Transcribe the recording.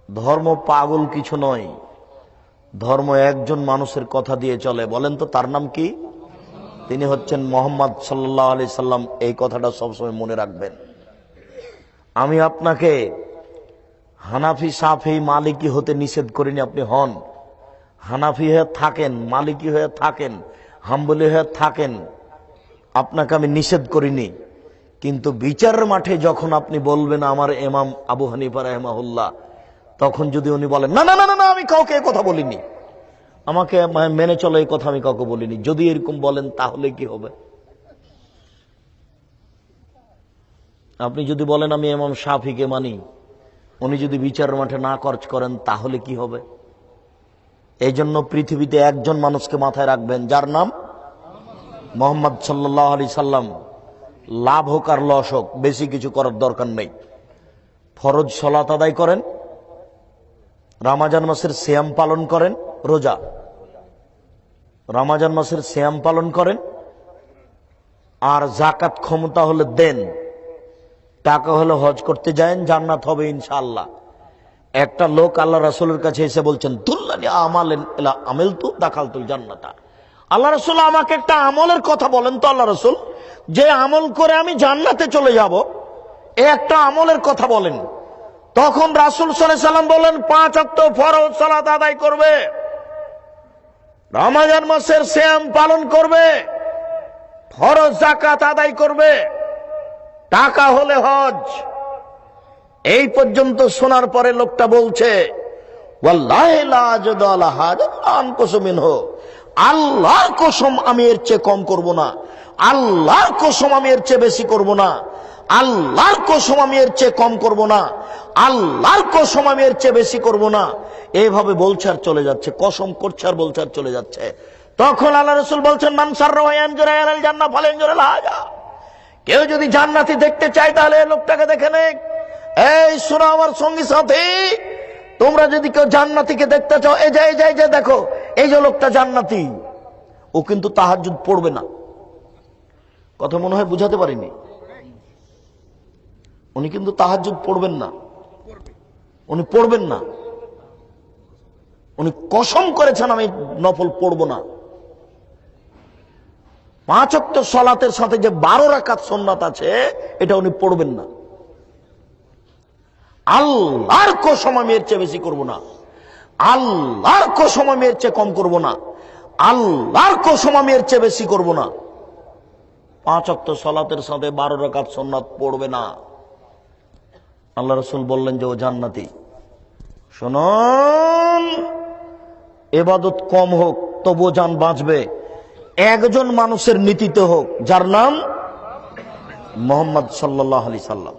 ধর্ম পাগল কিছু নয়, ধর্ম একজন মানুষের কথা দিয়ে চলে। বলেন তো তার নাম কি? তিনি হচ্ছেন মুহাম্মদ সাল্লাল্লাহু আলাইহি সাল্লাম। এই কথাটা সবসময় মনে রাখবেন। আমি আপনাকে হানাফি, শাফি, মালিকি হতে নিষেধ করিনি। আপনি হন, হানাফি হয়ে থাকেন, মালিকি হয়ে থাকেন, হাম্বলি হয়ে থাকেন, আপনাকে আমি নিষেধ করিনি। কিন্তু বিচারের মাঠে যখন আপনি বলবেন আমার ইমাম আবু হানিফা রাহিমাহুল্লাহ, তখন যদি উনি বলেন না না না না আমি কাউকে এই কথা বলিনি, আমাকে মেনে চলো এই কথা আমি কাউকে বলিনি, যদি এরকম বলেন তাহলে কি হবে? আপনি যদি বলেন আমি ইমাম শাফিকে মানি, উনি যদি বিচারের মাঠে না খরচ করেন তাহলে কি হবে? এই জন্য পৃথিবীতে একজন মানুষকে মাথায় রাখবেন, যার নাম মুহাম্মদ সাল্লাল্লাহু আলাইহি সাল্লাম। লাভ হোক আর লস হোক, বেশি কিছু করার দরকার নেই। ফরজ সালাত আদায় করেন, রমজান মাসের সিয়াম পালন করেন, রোজা, রমজান মাসের সিয়াম পালন করেন, আর যাকাত ক্ষমতা হলে দেন, টাকা হলে হজ করতে যায়েন, জান্নাত হবে ইনশাআল্লাহ। একটা লোক আল্লাহ রাসূলের কাছে এসে বলছেন দুল্লানি আমালেন ইলা আমিলতু দাখালতুল জান্নাতা। আল্লাহ রাসূল আমাকে একটা আমলের কথা বলেন তো আল্লাহ রাসূল, যে আমল করে আমি জান্নাতে চলে যাব, এই একটা আমলের কথা বলেন। তখন রাসূল সাল্লাল্লাহু আলাইহি সাল্লাম বলেন 5 ওয়াক্ত ফরজ সালাত আদায় করবে, রমজান মাসের সিয়াম পালন করবে, ফরজ যাকাত আদায় করবে, টাকা হলে হজ। এই পর্যন্ত শোনার পরে লোকটা বলছে ওয়াল্লাহি লা আজদু আলা হাজা আনকুসু মিনহু, আল্লাহর কসম আমি এর চেয়ে কম করব না, আল্লাহর কসম আমি এর চেয়ে বেশি করব না, আল্লাহর কসম আমি এর চেয়ে কম করব না, আল্লাহর কসম আমি এর চেয়ে বেশি করব না। এইভাবে বলছে আর চলে যাচ্ছে, কসম করছে আর বলছে আর চলে যাচ্ছে। তখন আল্লাহ রাসূল বলছেন মান সাররাহু ইয়ানজুরা ইলাল জান্নাহ ফালানজুরা ইলা হাজা, কেউ যদি জান্নাতি দেখতে চায় তাহলে এই লোকটাকে দেখে নেক। এই শোনো আমার সঙ্গী সাথী, তোমরা যদি কেউ জান্নাতীকে দেখতে চাও, এই যে দেখো এই যে লোকটা জান্নাতি, ও কিন্তু তাহাজ্জুদ পড়বে না। কথা মনে হয় বুঝাতে পারিনি। উনি কিন্তু তাহাজ্জুদ পড়বেন না, উনি পড়বেন না, উনি কসম করেছেন আমি নফল পড়ব না। 5 ওয়াক্ত সালাতের সাথে যে 12 রাকাত সুন্নাত আছে এটা উনি পড়বেন না। আল্লাহর কসম আমি এর চেয়ে বেশি করব না, আল্লাহর কসম আমি এর চেয়ে কম করব না, আল্লাহর কসম আমি এর চেয়ে বেশি করব না। 5 ওয়াক্ত সালাতের সাথে 12 রাকাত সুন্নাত পড়বে না। আল্লাহ রাসূল বললেন যে ও জান্নাতি। শুনুন, ইবাদত কম হোক তবুও জান বাঁচবে, একজন মানুষের নীতিতে হোক, যার নাম মুহাম্মদ সাল্লাল্লাহু আলাইহি সাল্লাম।